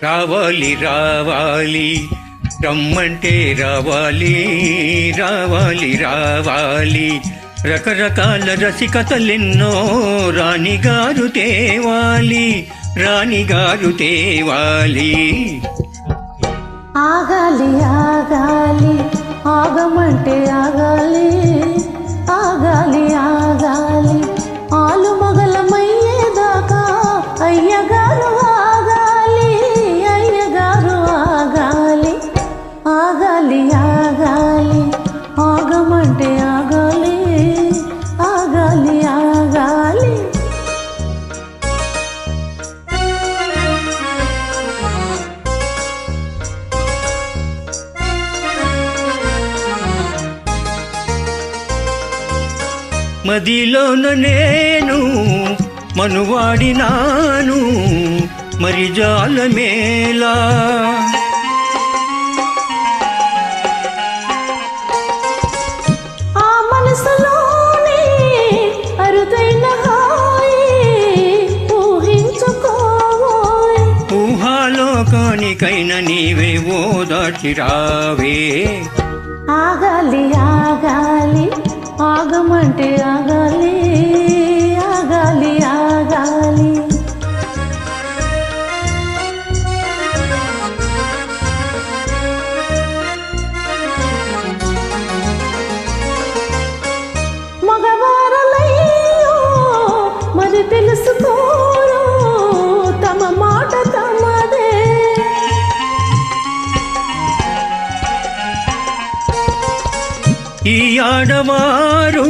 రావాలి రావాలి రమ్మంటే రావాలి రావాలి రావాలి రకరకాల రసికతలెన్నో రాణిగారు తేవాలి రాణిగారు తేవాలి. ఆగాలి ఆగాలి ఆగమంటే ఆగాలి ఆగాలి ఆగాలి ఆలు మగలమయ్యేదాకా అయ్యగారు ఆగాలి అయ్యగారు ఆగాలి ఆగాలి ఆగాలి ఆగమంటే ఆగాలి ఆగాలి ఆగాలి. మదిలోన నేను మనువాడినాను మరి జాలమేలా ఆ మనసులోనే అరుదైన హాయి ఊహించుకోవోయ్. ఊహాలోకానికైన నీవే ఓదాటి రావే. ఆగాలి ఆగాలి ఆగమంటే ఆగాలి ఆగాలి ఆగాలి. మగవారలయ్యో మరి తెలుసుకోరు తమ మాట తమదే. ఈ ఆడవారు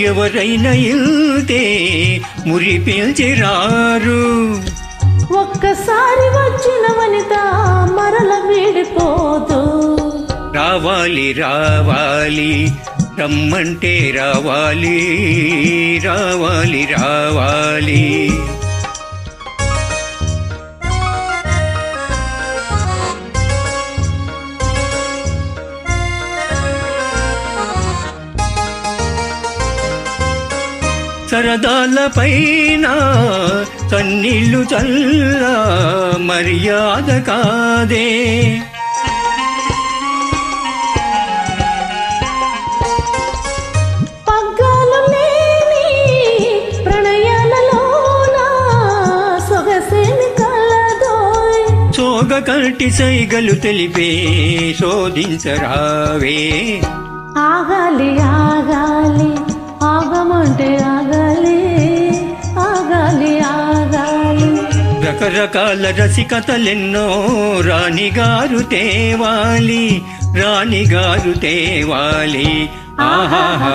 ఎవరైనా ఇల్తే మురి పీల్చిరారు. ఒక్కసారి వచ్చిన వనిత మరల వీడిపోదు. రావాలి రావాలి రమ్మంటే రావాలి రావాలి రావాలి. సరదాల పైన కన్నీళ్లు చల్ల మర్యాద కాదే. పగ్గాలు లేని ప్రణయాలలోన సొగసేని కలదోయ్. సోగ కంటి సైగలు తెలిపే శోధించరావే. ఆగాలి ఆగాలి ఆగమంటే ఆగాలి ఆగాలి ఆగాలి. రకరకాల రసికతలెన్నో రాణిగారు తేవాలి రాణిగారు తేవాలి. ఆహాహా